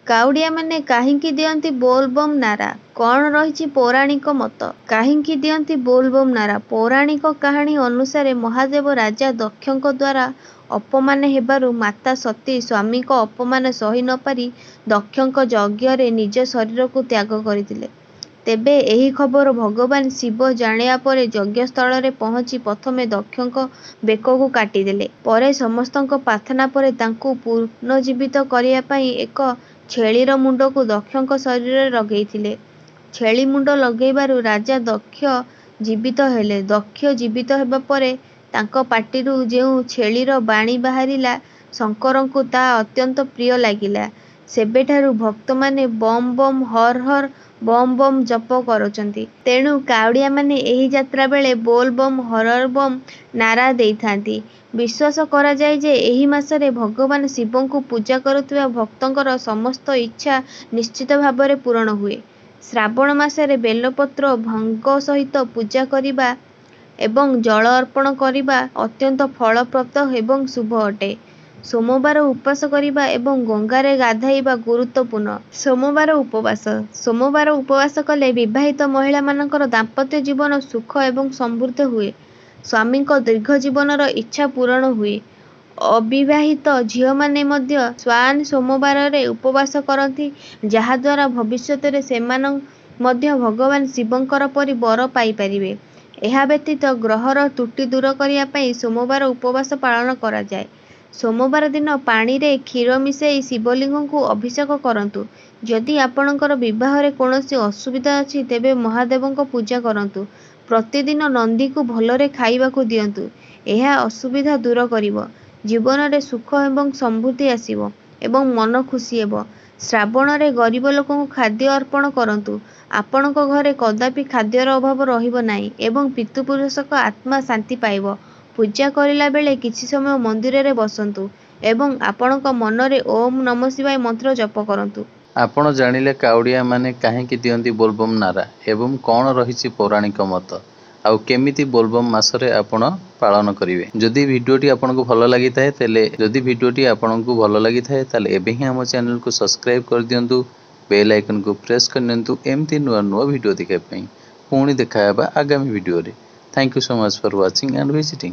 କାଉଡ଼ିଆ ମାନେ କାହିଁକି ଦିଅନ୍ତି ବୋଲବମ୍ ନାରା? କ'ଣ ରହିଛି ପୌରାଣିକ ମତ? କାହିଁକି ଦିଅନ୍ତି ବୋଲବମ୍ ନାରା? ପୌରାଣିକ କାହାଣୀ ଅନୁସାରେ ମହାଦେବ ରାଜା ଦକ୍ଷଙ୍କ ଦ୍ୱାରା ଅପମାନ ହେବାରୁ ମାତା ସତୀ ସ୍ୱାମୀଙ୍କ ଅପମାନ ସହି ନ ପାରି ଦକ୍ଷଙ୍କ ଯଜ୍ଞରେ ନିଜ ଶରୀରକୁ ତ୍ୟାଗ କରିଥିଲେ। ତେବେ ଏହି ଖବର ଭଗବାନ ଶିବ ଜାଣିବା ପରେ ଯଜ୍ଞସ୍ଥଳରେ ପହଞ୍ଚି ପ୍ରଥମେ ଦକ୍ଷଙ୍କ ବେକକୁ କାଟିଦେଲେ। ପରେ ସମସ୍ତଙ୍କ ପ୍ରାର୍ଥନା ପରେ ତାଙ୍କୁ ପୁନର୍ଜୀବିତ କରିବା ପାଇଁ ଏକ ଛେଳିର ମୁଣ୍ଡକୁ ଦକ୍ଷଙ୍କ ଶରୀରରେ ଲଗେଇଥିଲେ। ଛେଳି ମୁଣ୍ଡ ଲଗେଇବାରୁ ରାଜା ଦକ୍ଷ ଜୀବିତ ହେଲେ। ଦକ୍ଷ ଜୀବିତ ହେବା ପରେ ତାଙ୍କ ପାଟିରୁ ଯେଉଁ ଛେଳିର ବାଣୀ ବାହାରିଲା, ଶଙ୍କରଙ୍କୁ ତାହା ଅତ୍ୟନ୍ତ ପ୍ରିୟ ଲାଗିଲା। ସେବେଠାରୁ ଭକ୍ତମାନେ bomb bomb Har Har bomb bomb ଜପ କରୁଛନ୍ତି। ତେଣୁ କାଉଡ଼ିଆମାନେ ଏହି ଯାତ୍ରା ବେଳେ ବୋଲ୍ ବମ୍ ହରର ବମ୍ ନାରା ଦେଇଥାନ୍ତି। ବିଶ୍ୱାସ କରାଯାଏ ଯେ ଏହି ମାସରେ ଭଗବାନ ଶିବଙ୍କୁ ପୂଜା କରୁଥିବା ଭକ୍ତଙ୍କର ସମସ୍ତ ଇଚ୍ଛା ନିଶ୍ଚିତ ଭାବରେ ପୂରଣ ହୁଏ। ଶ୍ରାବଣ ମାସରେ ବେଲପତ୍ର ଭାଙ୍ଗ ସହିତ ପୂଜା କରିବା ଏବଂ ଜଳ ଅର୍ପଣ କରିବା ଅତ୍ୟନ୍ତ ଫଳପ୍ରଦ ଏବଂ ଶୁଭ ଅଟେ। ସୋମବାର ଉପବାସ କରିବା ଏବଂ ଗଙ୍ଗାରେ ଗାଧୋଇବା ଗୁରୁତ୍ୱପୂର୍ଣ୍ଣ। ସୋମବାର ଉପବାସ। ସୋମବାର ଉପବାସ କଲେ ବିବାହିତ ମହିଳାମାନଙ୍କର ଦାମ୍ପତ୍ୟ ଜୀବନ ସୁଖ ଏବଂ ସମୃଦ୍ଧ ହୁଏ। ସ୍ୱାମୀଙ୍କ ଦୀର୍ଘ ଜୀବନର ଇଚ୍ଛା ପୂରଣ ହୁଏ। ଅବିବାହିତ ଝିଅମାନେ ମଧ୍ୟ ଶ୍ରାବଣ ସୋମବାରରେ ଉପବାସ କରନ୍ତି, ଯାହାଦ୍ୱାରା ଭବିଷ୍ୟତରେ ସେମାନେ ମଧ୍ୟ ଭଗବାନ ଶିବଙ୍କର ପରି ବର ପାଇପାରିବେ। ଏହା ବ୍ୟତୀତ ଗ୍ରହର ତ୍ରୁଟି ଦୂର କରିବା ପାଇଁ ସୋମବାର ଉପବାସ ପାଳନ କରାଯାଏ। ସୋମବାର ଦିନ ପାଣିରେ କ୍ଷୀର ମିଶାଇ ଶିବଲିଙ୍ଗଙ୍କୁ ଅଭିଷେକ କରନ୍ତୁ। ଯଦି ଆପଣଙ୍କର ବିବାହରେ କୌଣସି ଅସୁବିଧା ଅଛି, ତେବେ ମହାଦେବଙ୍କ ପୂଜା କରନ୍ତୁ। ପ୍ରତିଦିନ ନନ୍ଦୀକୁ ଭଲରେ ଖାଇବାକୁ ଦିଅନ୍ତୁ। ଏହା ଅସୁବିଧା ଦୂର କରିବ, ଜୀବନରେ ସୁଖ ଏବଂ ସମୃଦ୍ଧି ଆସିବ ଏବଂ ମନ ଖୁସି ହେବ। ଶ୍ରାବଣରେ ଗରିବ ଲୋକଙ୍କୁ ଖାଦ୍ୟ ଅର୍ପଣ କରନ୍ତୁ। ଆପଣଙ୍କ ଘରେ କଦାପି ଖାଦ୍ୟର ଅଭାବ ରହିବ ନାହିଁ ଏବଂ ପିତୃପୁରୁଷଙ୍କ ଆତ୍ମା ଶାନ୍ତି ପାଇବ। ପୂଜା କରିଲା ବେଳେ କିଛି ସମୟ ମନ୍ଦିରରେ ବସନ୍ତୁ ଏବଂ ଆପଣଙ୍କ ମନରେ ଓମ୍ ନମଃ ଶିବାୟ ମନ୍ତ୍ର ଜପ କରନ୍ତୁ। ଆପଣ ଜାଣିଲେ କାଉଡ଼ିଆ ମାନେ କାହିଁକି ଦିଅନ୍ତି ବୋଲବମ୍ ନାରା ଏବଂ କ'ଣ ରହିଛି ପୌରାଣିକ ମତ, ଆଉ କେମିତି ବୋଲବମ୍ ମାସରେ ଆପଣ ପାଳନ କରିବେ। ଯଦି ଭିଡ଼ିଓଟି ଆପଣଙ୍କୁ ଭଲ ଲାଗିଥାଏ ତାହେଲେ ଏବେ ହିଁ ଆମ ଚ୍ୟାନେଲକୁ ସବସ୍କ୍ରାଇବ୍ କରିଦିଅନ୍ତୁ, ବେଲ୍ ଆଇକନକୁ ପ୍ରେସ୍ କରିନିଅନ୍ତୁ ଏମିତି ନୂଆ ନୂଆ ଭିଡ଼ିଓ ଦେଖିବା ପାଇଁ। ପୁଣି ଦେଖା ହେବା ଆଗାମୀ ଭିଡ଼ିଓରେ। Thank you so much for watching and visiting.